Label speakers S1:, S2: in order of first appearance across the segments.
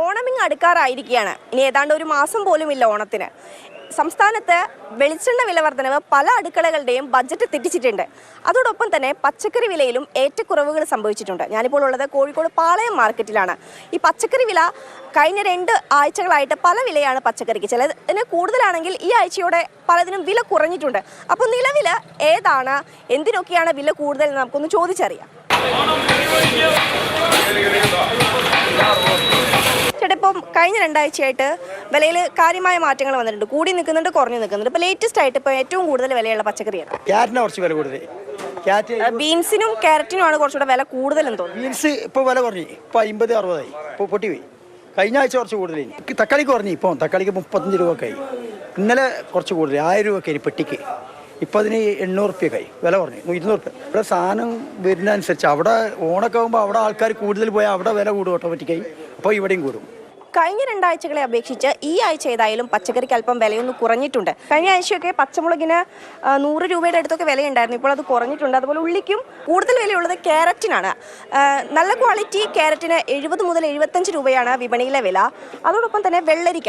S1: ഓണമിങ് അടുക്കാറായിരിക്കുകയാണ്. ഇനി ഏതാണ്ട് ഒരു മാസം പോലും ഇല്ല ഓണത്തിന്. സംസ്ഥാനത്ത് വെളിച്ചെണ്ണ വില വർധനവ് പല അടുക്കളകളുടെയും ബജറ്റ് തെറ്റിച്ചിട്ടുണ്ട്. അതോടൊപ്പം തന്നെ പച്ചക്കറി വിലയിലും ഏറ്റക്കുറവുകൾ സംഭവിച്ചിട്ടുണ്ട്. ഞാനിപ്പോൾ ഉള്ളത് കോഴിക്കോട് പാളയം മാർക്കറ്റിലാണ്. ഈ പച്ചക്കറി വില കഴിഞ്ഞ 2 ആഴ്ചകളായിട്ട് പല വിലയാണ് പച്ചക്കറിക്ക്. ചിലതിന് കൂടുതലാണെങ്കിൽ ഈ ആഴ്ചയോടെ പലതിനും വില കുറഞ്ഞിട്ടുണ്ട്. അപ്പോൾ നിലവിൽ ഏതാണ്, എന്തിനൊക്കെയാണ് വില കൂടുതൽ എന്ന് നമുക്കൊന്ന് ചോദിച്ചറിയാം. ചേട്ടാ, ഇപ്പം കഴിഞ്ഞ 2 ആഴ്ചയായിട്ട് വിലയിൽ കാര്യമായ മാറ്റങ്ങൾ വന്നിട്ടുണ്ട്. കൂടി നിൽക്കുന്നുണ്ട്, കുറഞ്ഞു നിൽക്കുന്നുണ്ട്. ഇപ്പോൾ ലേറ്റസ്റ്റ് ആയിട്ട് ഇപ്പോൾ ഏറ്റവും കൂടുതൽ വിലയുള്ള പച്ചക്കറിയാണ്
S2: ക്യാരറ്റിന് കുറച്ച് വില കൂടുതൽ.
S1: ബീൻസിനും ക്യാരറ്റിനുമാണ് കുറച്ചുകൂടെ വില കൂടുതലെന്ന് തോന്നുന്നു.
S2: ബീൻസ് ഇപ്പോൾ വില കുറഞ്ഞു, ഇപ്പോൾ 50-60 ആയി. ഇപ്പോൾ പൊട്ടിപ്പോയി. കഴിഞ്ഞ ആഴ്ച കുറച്ച് കൂടുതൽ. തക്കാളിക്ക് കുറഞ്ഞു. ഇപ്പോൾ തക്കാളിക്ക് 35 രൂപക്കായി. ഇന്നലെ കുറച്ച് കൂടുതൽ 1000 രൂപക്കായി പെട്ടിക്ക്. ഇപ്പോൾ അതിന് 800 റുപ്യക്കായി. വില കുറഞ്ഞു 200 റുപ്യ. ഇവിടെ സാധനം വരുന്നതനുസരിച്ച് അവിടെ ഓണൊക്കെ ആകുമ്പോൾ അവിടെ ആൾക്കാർ കൂടുതൽ പോയാൽ അവിടെ വില കൂടും ഓട്ടോമാറ്റിക്കായി. അപ്പോൾ ഇവിടെയും കൂടും.
S1: കഴിഞ്ഞ 2 ആഴ്ചകളെ അപേക്ഷിച്ച് ഈ ആഴ്ച ഏതായാലും പച്ചക്കറിക്ക് അല്പം വിലയൊന്ന് കുറഞ്ഞിട്ടുണ്ട്. കഴിഞ്ഞ ആഴ്ചയൊക്കെ പച്ചമുളകിന് 100 രൂപയുടെ അടുത്തൊക്കെ വിലയുണ്ടായിരുന്നു. ഇപ്പോൾ അത് കുറഞ്ഞിട്ടുണ്ട്. അതുപോലെ ഉള്ളിക്കും കൂടുതൽ വിലയുള്ളത് ക്യാരറ്റിനാണ്. നല്ല ക്വാളിറ്റി ക്യാരറ്റിന് 70 മുതൽ 75 രൂപയാണ് വിപണിയിലെ വില. അതോടൊപ്പം തന്നെ വെള്ളരിക്ക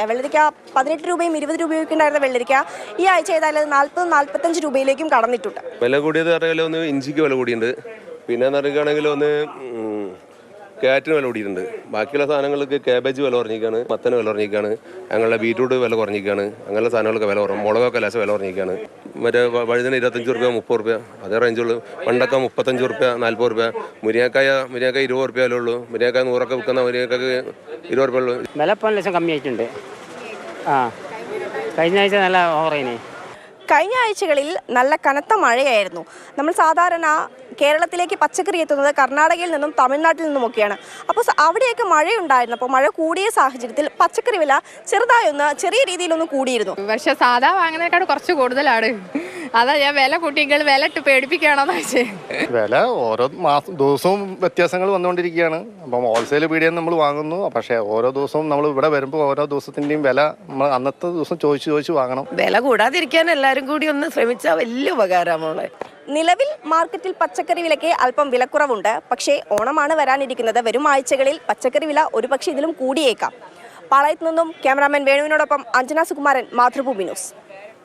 S1: 18 രൂപയും 20 രൂപയും ഉണ്ടായിരുന്ന വെള്ളരിക്ക ഈ ആഴ്ച ഏതായാലും 40-45 രൂപയിലേക്കും കടന്നിട്ടുണ്ട്.
S3: വില കൂടിയത് അറിയാലോ. ഇഞ്ചിക്ക് വില കൂടിയുണ്ട്. പിന്നെ പറയുകയാണെങ്കിൽ ക്യാരറ്റിന് വില കൂടിയിട്ടുണ്ട്. ബാക്കിയുള്ള സാധനങ്ങൾക്ക് കാബേജ് വില കുറഞ്ഞിരിക്കുകയാണ്, മത്തന് വില കുറഞ്ഞിരിക്കുകയാണ്, ഞങ്ങളുടെ ബീറ്റ്റൂട്ട് വില കുറഞ്ഞിരിക്കുകയാണ്. അങ്ങനെയുള്ള സാധനങ്ങൾക്ക് വില കുറഞ്ഞു. മുളകൊക്കെ ലേശം വില കുറഞ്ഞിരിക്കുകയാണ്. മറ്റേ വഴുതിന് 25 റുപ്യ 30 റുപ്യ അതേ റേഞ്ചുള്ളൂ. പണ്ടൊക്കെ 35 റുപ്യ 40 റുപ്യ. മുരിങ്ങക്കായ 20 റുപ്യ വില ഉള്ളൂ. മുരിങ്ങക്കായ 100 വിൽക്കുന്ന മുരിങ്ങക്കാക്ക് 20 റുപ്യ ഉള്ളൂ.
S4: വില ഇപ്പോൾ ലക്ഷം കമ്മിയായിട്ടുണ്ട്. കഴിഞ്ഞ ആഴ്ച നല്ല ഓവറേനെ.
S1: കഴിഞ്ഞ ആഴ്ചകളിൽ നല്ല കനത്ത മഴയായിരുന്നു. നമ്മൾ സാധാരണ കേരളത്തിലേക്ക് പച്ചക്കറി എത്തുന്നത് കർണാടകയിൽ നിന്നും തമിഴ്നാട്ടിൽ നിന്നുമൊക്കെയാണ്. അപ്പോൾ അവിടെയൊക്കെ മഴയുണ്ടായിരുന്നു. അപ്പോൾ മഴ കൂടിയ സാഹചര്യത്തിൽ പച്ചക്കറി വില ചെറിയ രീതിയിലൊന്ന് കൂടിയിരുന്നു.
S5: പക്ഷെ സാധാ വാങ്ങുന്നതിനേക്കാൾ കുറച്ച് കൂടുതലാണ്. അതാ ഞാൻ വില കൂട്ടിയെങ്കിൽ വില ഇട്ട് പേടിപ്പിക്കുകയാണോന്ന് വെച്ചേ.
S6: വില ഓരോ ദിവസവും വ്യത്യാസങ്ങൾ വന്നുകൊണ്ടിരിക്കുകയാണ്. അപ്പം ഹോൾസെയിൽ പീടികയിൽ നമ്മൾ വാങ്ങുന്നു. പക്ഷേ ഓരോ ദിവസവും നമ്മൾ ഇവിടെ വരുമ്പോൾ ഓരോ ദിവസത്തിൻ്റെയും വില നമ്മൾ അന്നത്തെ ദിവസം ചോദിച്ച് വാങ്ങണം.
S7: വില കൂടാതിരിക്കാൻ എല്ലാവരും കൂടി ഒന്ന് ശ്രമിച്ചാൽ വലിയ ഉപകാരമാണ്.
S1: നിലവിൽ മാർക്കറ്റിൽ പച്ചക്കറി വിലയ്ക്ക് അല്പം വിലക്കുറവുണ്ട്. പക്ഷേ ഓണമാണ് വരാനിരിക്കുന്നത്. വരും ആഴ്ചകളിൽ പച്ചക്കറി വില ഒരുപക്ഷെ ഇതിലും കൂടിയേക്കാം. പാളയത്ത് നിന്നും ക്യാമറാമാൻ വേണുവിനോടൊപ്പം അഞ്ജന സുകുമാരൻ, മാതൃഭൂമി ന്യൂസ്.